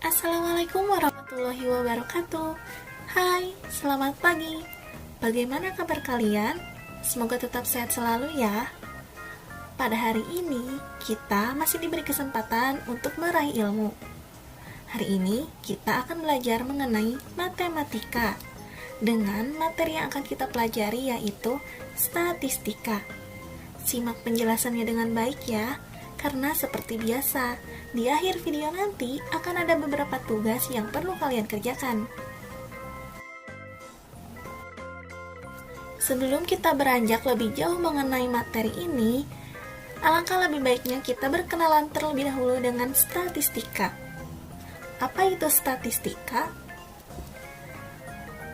Assalamualaikum warahmatullahi wabarakatuh. Hai, selamat pagi. Bagaimana kabar kalian? Semoga tetap sehat selalu ya. Pada hari ini, kita masih diberi kesempatan untuk meraih ilmu. Hari ini, kita akan belajar mengenai matematika dengan materi yang akan kita pelajari yaitu statistika. Simak penjelasannya dengan baik ya. Karena seperti biasa, di akhir video nanti akan ada beberapa tugas yang perlu kalian kerjakan. Sebelum kita beranjak lebih jauh mengenai materi ini, alangkah lebih baiknya kita berkenalan terlebih dahulu dengan statistika. Apa itu statistika?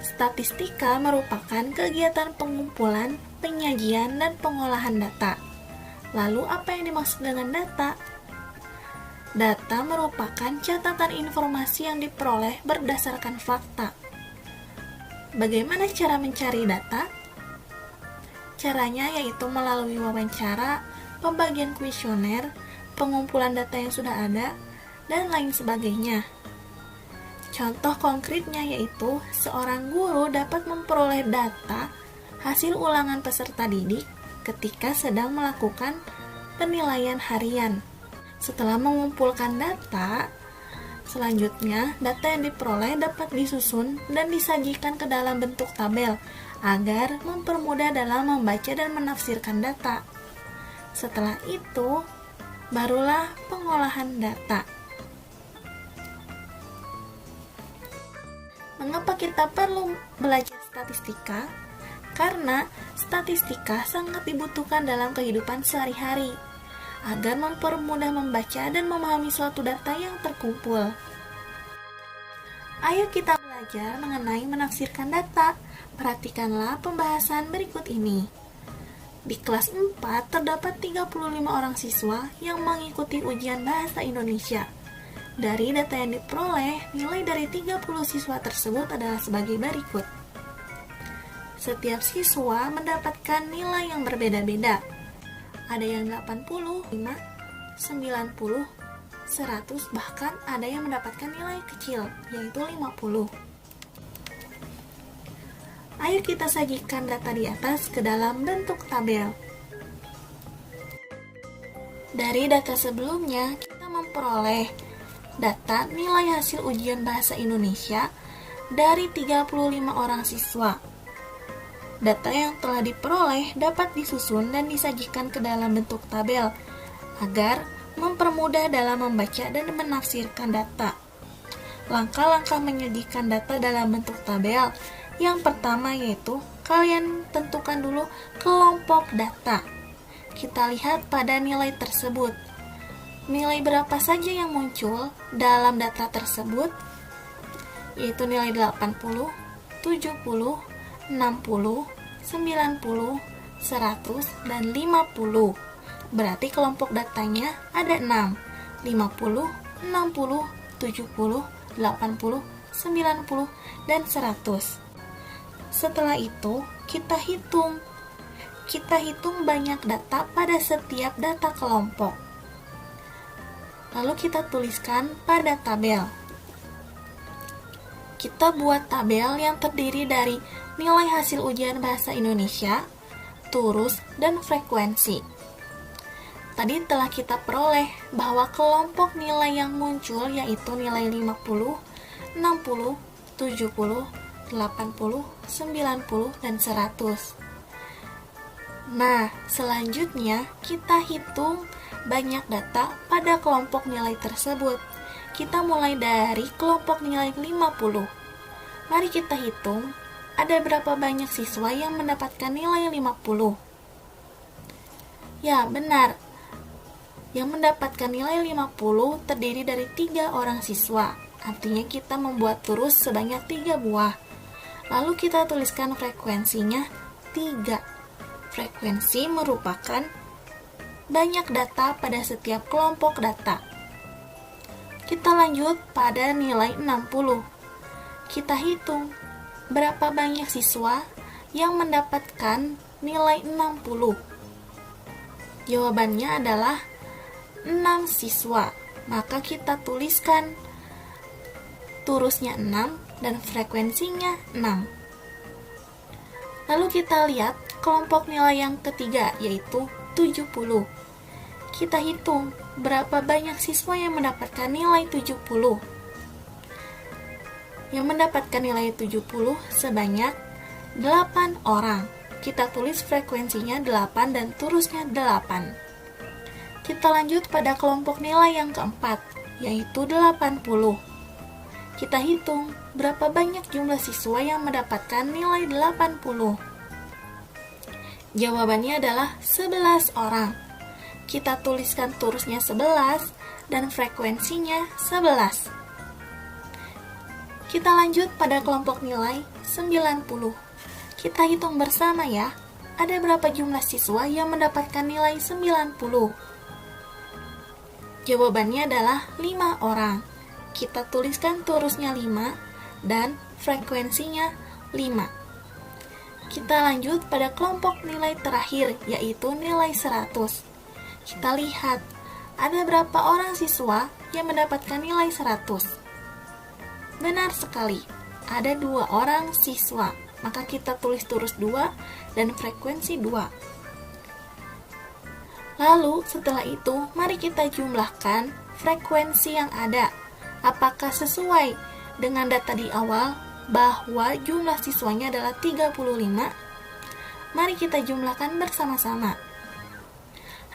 Statistika merupakan kegiatan pengumpulan, penyajian, dan pengolahan data. Lalu apa yang dimaksud dengan data? Data merupakan catatan informasi yang diperoleh berdasarkan fakta. Bagaimana cara mencari data? Caranya yaitu melalui wawancara, pembagian kuesioner, pengumpulan data yang sudah ada, dan lain sebagainya. Contoh konkretnya yaitu seorang guru dapat memperoleh data hasil ulangan peserta didik ketika sedang melakukan penilaian harian. Setelah mengumpulkan data, selanjutnya data yang diperoleh dapat disusun dan disajikan ke dalam bentuk tabel agar mempermudah dalam membaca dan menafsirkan data. Setelah itu, barulah pengolahan data. Mengapa kita perlu belajar statistika? Karena statistika sangat dibutuhkan dalam kehidupan sehari-hari agar mempermudah membaca dan memahami suatu data yang terkumpul. Ayo kita belajar mengenai menafsirkan data. Perhatikanlah pembahasan berikut ini. Di kelas 4 terdapat 35 orang siswa yang mengikuti ujian bahasa Indonesia. Dari data yang diperoleh, nilai dari 30 siswa tersebut adalah sebagai berikut. Setiap siswa mendapatkan nilai yang berbeda-beda. Ada yang 85, 90, 100, bahkan ada yang mendapatkan nilai kecil, yaitu 50. Ayo kita sajikan data di atas ke dalam bentuk tabel. Dari data sebelumnya, kita memperoleh data nilai hasil ujian bahasa Indonesia dari 35 orang siswa. Data yang telah diperoleh dapat disusun dan disajikan ke dalam bentuk tabel agar mempermudah dalam membaca dan menafsirkan data. Langkah-langkah menyajikan data dalam bentuk tabel. Yang pertama yaitu kalian tentukan dulu kelompok data. Kita lihat pada nilai tersebut. Nilai berapa saja yang muncul dalam data tersebut? Yaitu nilai 80, 70, 60, 90, 100, dan 50. Berarti kelompok datanya ada 6. 50, 60, 70, 80, 90, dan 100. Setelah itu, kita hitung. Kita hitung banyak data pada setiap data kelompok. Lalu kita tuliskan pada tabel. Kita buat tabel yang terdiri dari nilai hasil ujian bahasa Indonesia, turus, dan frekuensi. Tadi telah kita peroleh bahwa kelompok nilai yang muncul yaitu nilai 50, 60, 70, 80, 90, dan 100. Nah, selanjutnya kita hitung banyak data pada kelompok nilai tersebut. Kita mulai dari kelompok nilai 50. Mari kita hitung, ada berapa banyak siswa yang mendapatkan nilai 50? Ya, benar. Yang mendapatkan nilai 50 terdiri dari 3 orang siswa. Artinya kita membuat turus sebanyak 3 buah. Lalu kita tuliskan frekuensinya 3. Frekuensi merupakan banyak data pada setiap kelompok data. Kita lanjut pada nilai 60. Kita hitung berapa banyak siswa yang mendapatkan nilai 60. Jawabannya adalah 6 siswa. Maka kita tuliskan turusnya 6, dan frekuensinya 6. Lalu kita lihat kelompok nilai yang ketiga, yaitu 70. Kita hitung berapa banyak siswa yang mendapatkan nilai 70. Yang mendapatkan nilai 70 sebanyak 8 orang. Kita tulis frekuensinya 8 dan turusnya 8. Kita lanjut pada kelompok nilai yang keempat, yaitu 80. Kita hitung berapa banyak jumlah siswa yang mendapatkan nilai 80. Jawabannya adalah 11 orang. Kita tuliskan turusnya 11 dan frekuensinya 11. Kita lanjut pada kelompok nilai 90. Kita hitung bersama ya, ada berapa jumlah siswa yang mendapatkan nilai 90? Jawabannya adalah 5 orang. Kita tuliskan turusnya 5 dan frekuensinya 5. Kita lanjut pada kelompok nilai terakhir, yaitu nilai 100. Kita lihat, ada berapa orang siswa yang mendapatkan nilai 100? Benar sekali, ada 2 orang siswa. Maka kita tulis turus 2 dan frekuensi 2. Lalu setelah itu, mari kita jumlahkan frekuensi yang ada. Apakah sesuai dengan data di awal bahwa jumlah siswanya adalah 35? Mari kita jumlahkan bersama-sama.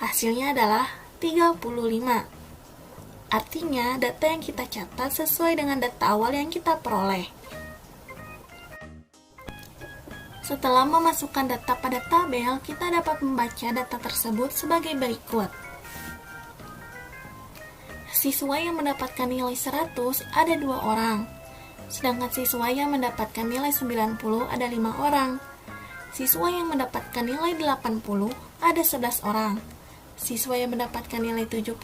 Hasilnya adalah 35. Artinya, data yang kita catat sesuai dengan data awal yang kita peroleh. Setelah memasukkan data pada tabel, kita dapat membaca data tersebut sebagai berikut. Siswa yang mendapatkan nilai 100 ada 2 orang, sedangkan siswa yang mendapatkan nilai 90 ada 5 orang. Siswa yang mendapatkan nilai 80 ada 11 orang. Siswa yang mendapatkan nilai 70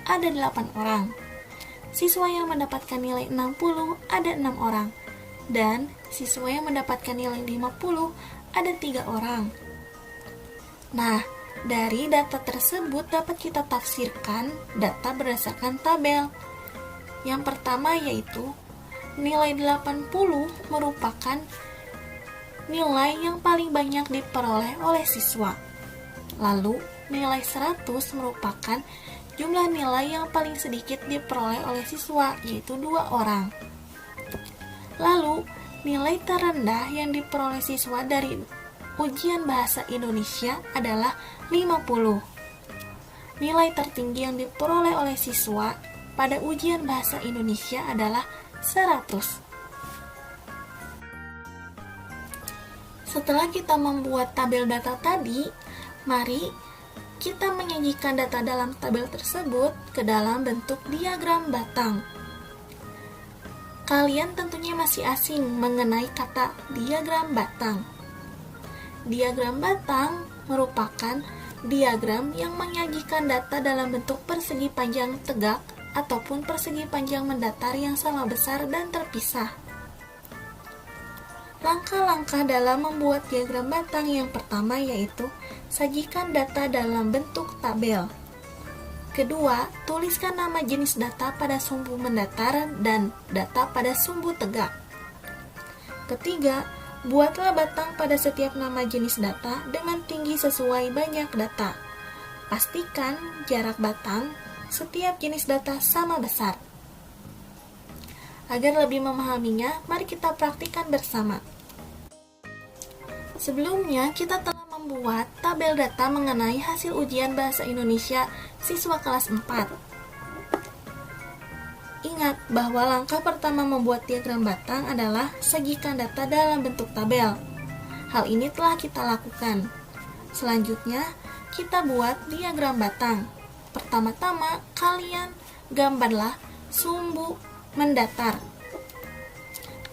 ada 8 orang. Siswa yang mendapatkan nilai 60 ada 6 orang. Dan siswa yang mendapatkan nilai 50 ada 3 orang. Nah, dari data tersebut dapat kita tafsirkan data berdasarkan tabel. Yang pertama yaitu nilai 80 merupakan nilai yang paling banyak diperoleh oleh siswa. Lalu, nilai 100 merupakan jumlah nilai yang paling sedikit diperoleh oleh siswa, yaitu 2 orang. Lalu, nilai terendah yang diperoleh siswa dari ujian bahasa Indonesia adalah 50. Nilai tertinggi yang diperoleh oleh siswa pada ujian bahasa Indonesia adalah 100. Setelah kita membuat tabel data tadi, mari kita menyajikan data dalam tabel tersebut ke dalam bentuk diagram batang. Kalian tentunya masih asing mengenai kata diagram batang. Diagram batang merupakan diagram yang menyajikan data dalam bentuk persegi panjang tegak ataupun persegi panjang mendatar yang sama besar dan terpisah. Langkah-langkah dalam membuat diagram batang yang pertama yaitu sajikan data dalam bentuk tabel. Kedua, tuliskan nama jenis data pada sumbu mendatar dan data pada sumbu tegak. Ketiga, buatlah batang pada setiap nama jenis data dengan tinggi sesuai banyak data. Pastikan jarak batang setiap jenis data sama besar. Agar lebih memahaminya, mari kita praktikkan bersama. Sebelumnya, kita telah membuat tabel data mengenai hasil ujian bahasa Indonesia siswa kelas 4. Ingat bahwa langkah pertama membuat diagram batang adalah sajikan data dalam bentuk tabel. Hal ini telah kita lakukan. Selanjutnya, kita buat diagram batang. Pertama-tama, kalian gambarlah sumbu mendatar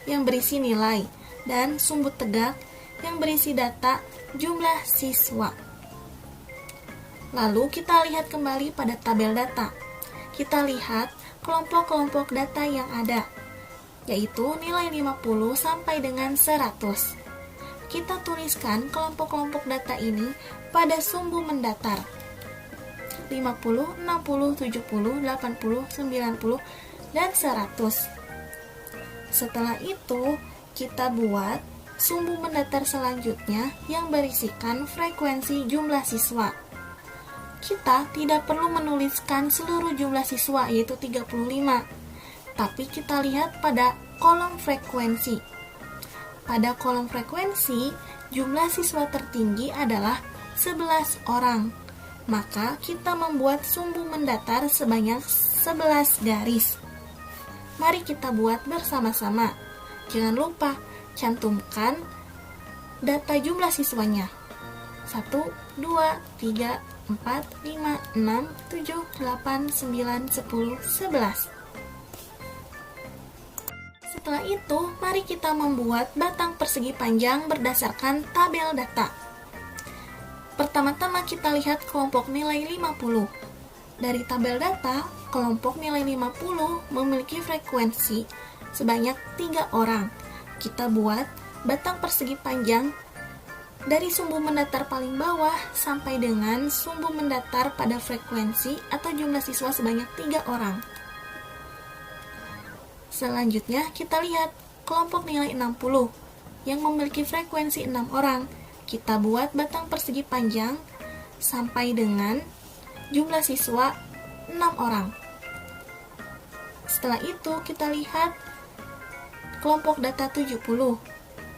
yang berisi nilai dan sumbu tegak yang berisi data jumlah siswa. Lalu kita lihat kembali pada tabel data. Kita lihat kelompok-kelompok data yang ada, yaitu nilai 50 sampai dengan 100. Kita tuliskan kelompok-kelompok data ini pada sumbu mendatar. 50, 60, 70, 80, 90, dan 100. Setelah itu, kita buat sumbu mendatar selanjutnya yang berisikan frekuensi jumlah siswa. Kita tidak perlu menuliskan seluruh jumlah siswa, yaitu 35, tapi kita lihat pada kolom frekuensi. Pada kolom frekuensi, jumlah siswa tertinggi adalah 11 orang. Maka kita membuat sumbu mendatar sebanyak 11 garis. Mari kita buat bersama-sama. Jangan lupa cantumkan data jumlah siswanya. 1, 2, 3, 4, 5, 6, 7, 8, 9, 10, 11. Setelah itu, mari kita membuat batang persegi panjang berdasarkan tabel data. Pertama-tama kita lihat kelompok nilai 50. Dari tabel data, kelompok nilai 50 memiliki frekuensi sebanyak 3 orang. Kita buat batang persegi panjang dari sumbu mendatar paling bawah sampai dengan sumbu mendatar pada frekuensi atau jumlah siswa sebanyak 3 orang. Selanjutnya kita lihat kelompok nilai 60 yang memiliki frekuensi 6 orang. Kita buat batang persegi panjang sampai dengan jumlah siswa 6 orang. Setelah itu kita lihat kelompok data 70.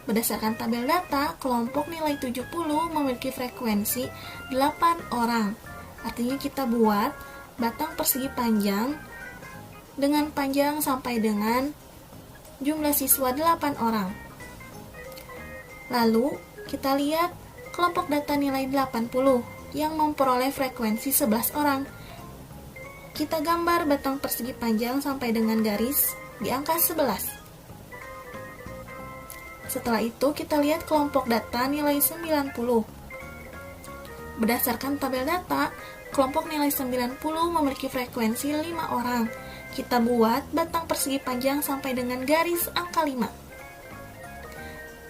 Berdasarkan tabel data, kelompok nilai 70 memiliki frekuensi 8 orang. Artinya kita buat batang persegi panjang dengan panjang sampai dengan jumlah siswa 8 orang. Lalu kita lihat kelompok data nilai 80 yang memperoleh frekuensi 11 orang. Kita gambar batang persegi panjang sampai dengan garis di angka 11. Setelah itu kita lihat kelompok data nilai 90. Berdasarkan tabel data, kelompok nilai 90 memiliki frekuensi 5 orang. Kita buat batang persegi panjang sampai dengan garis angka 5.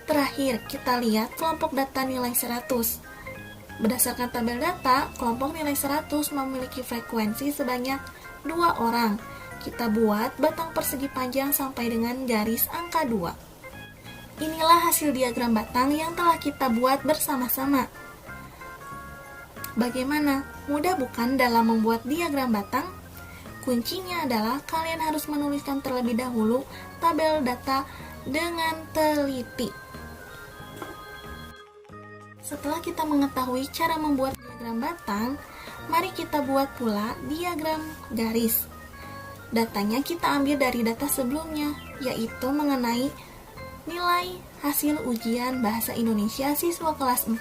Terakhir, kita lihat kelompok data nilai 100. Berdasarkan tabel data, kelompok nilai 100 memiliki frekuensi sebanyak 2 orang. Kita buat batang persegi panjang sampai dengan garis angka 2. Inilah hasil diagram batang yang telah kita buat bersama-sama. Bagaimana? Mudah bukan dalam membuat diagram batang? Kuncinya adalah kalian harus menuliskan terlebih dahulu tabel data dengan teliti. Setelah kita mengetahui cara membuat diagram batang, mari kita buat pula diagram garis. Datanya kita ambil dari data sebelumnya, yaitu mengenai nilai hasil ujian Bahasa Indonesia siswa kelas 4.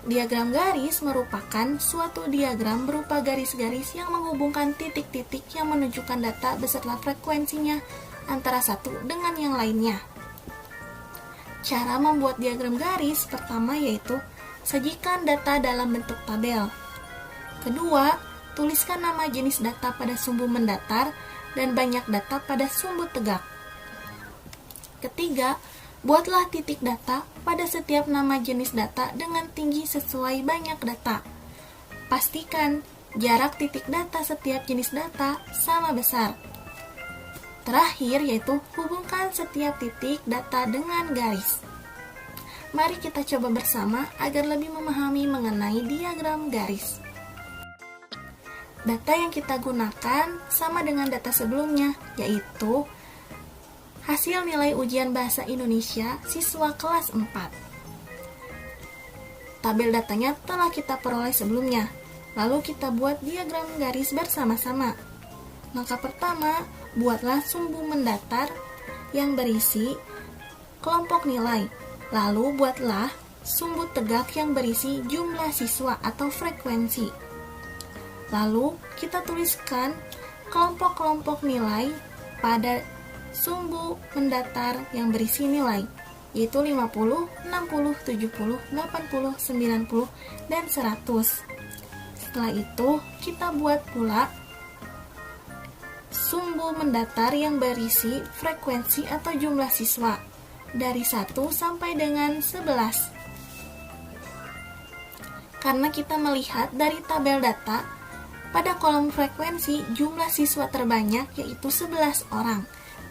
Diagram garis merupakan suatu diagram berupa garis-garis yang menghubungkan titik-titik yang menunjukkan data beserta frekuensinya antara satu dengan yang lainnya. Cara membuat diagram garis pertama yaitu sajikan data dalam bentuk tabel. Kedua, tuliskan nama jenis data pada sumbu mendatar dan banyak data pada sumbu tegak. Ketiga, buatlah titik data pada setiap nama jenis data dengan tinggi sesuai banyak data. Pastikan jarak titik data setiap jenis data sama besar. Terakhir yaitu hubungkan setiap titik data dengan garis. Mari kita coba bersama agar lebih memahami mengenai diagram garis. Data yang kita gunakan sama dengan data sebelumnya, yaitu hasil nilai ujian Bahasa Indonesia siswa kelas 4. Tabel datanya telah kita peroleh sebelumnya, lalu kita buat diagram garis bersama-sama. Langkah pertama, buatlah sumbu mendatar yang berisi kelompok nilai. Lalu buatlah sumbu tegak yang berisi jumlah siswa atau frekuensi. Lalu kita tuliskan kelompok-kelompok nilai pada sumbu mendatar yang berisi nilai, yaitu 50, 60, 70, 80, 90, dan 100. Setelah itu, kita buat pula sumbu mendatar yang berisi frekuensi atau jumlah siswa dari 1 sampai dengan 11. Karena kita melihat dari tabel data, pada kolom frekuensi jumlah siswa terbanyak yaitu 11 orang.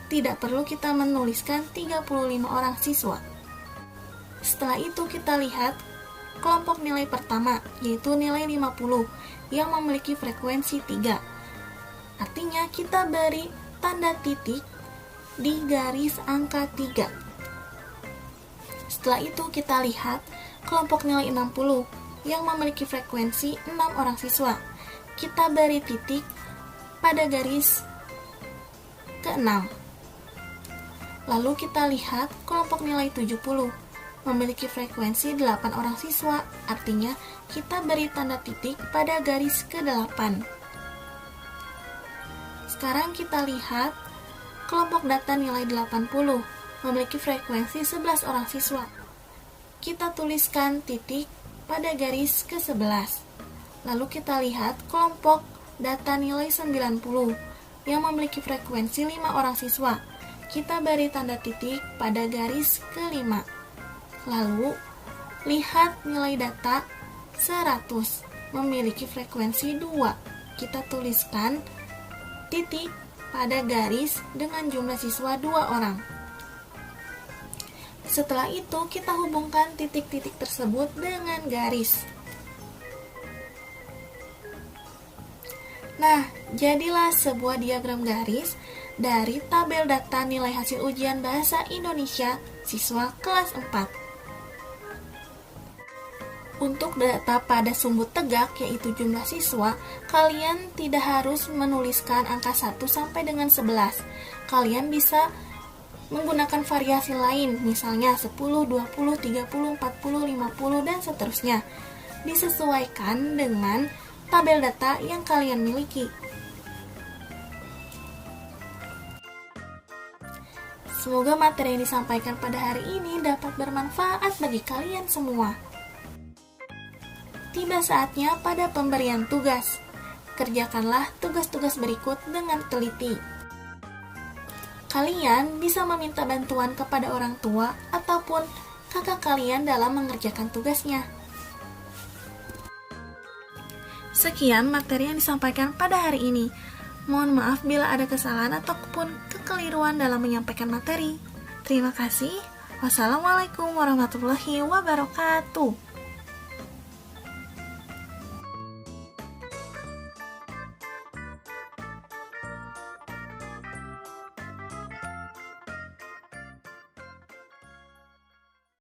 tidak perlu kita menuliskan 35 orang siswa. Setelah itu kita lihat kelompok nilai pertama, yaitu nilai 50 yang memiliki frekuensi 3. Artinya kita beri tanda titik di garis angka 3. Setelah itu kita lihat kelompok nilai 60 yang memiliki frekuensi 6 orang siswa. Kita beri titik pada garis ke-6. Lalu kita lihat kelompok nilai 70 memiliki frekuensi 8 orang siswa, artinya kita beri tanda titik pada garis ke-8. Sekarang kita lihat kelompok data nilai 80 memiliki frekuensi 11 orang siswa. Kita tuliskan titik pada garis ke-11. Lalu kita lihat kelompok data nilai 90 yang memiliki frekuensi 5 orang siswa. Kita beri tanda titik pada garis ke-5. Lalu, lihat nilai data 100 memiliki frekuensi 2. Kita tuliskan titik pada garis dengan jumlah siswa 2 orang. Setelah itu, kita hubungkan titik-titik tersebut dengan garis. Nah, jadilah sebuah diagram garis dari tabel data nilai hasil ujian Bahasa Indonesia siswa kelas 4. Untuk data pada sumbu tegak, yaitu jumlah siswa, kalian tidak harus menuliskan angka 1 sampai dengan 11. Kalian bisa menggunakan variasi lain, misalnya 10, 20, 30, 40, 50, dan seterusnya. Disesuaikan dengan tabel data yang kalian miliki. Semoga materi yang disampaikan pada hari ini dapat bermanfaat bagi kalian semua. Tiba saatnya pada pemberian tugas. Kerjakanlah tugas-tugas berikut dengan teliti. Kalian bisa meminta bantuan kepada orang tua ataupun kakak kalian dalam mengerjakan tugasnya. Sekian materi yang disampaikan pada hari ini. Mohon maaf bila ada kesalahan ataupun kekeliruan dalam menyampaikan materi. Terima kasih. Wassalamualaikum warahmatullahi wabarakatuh.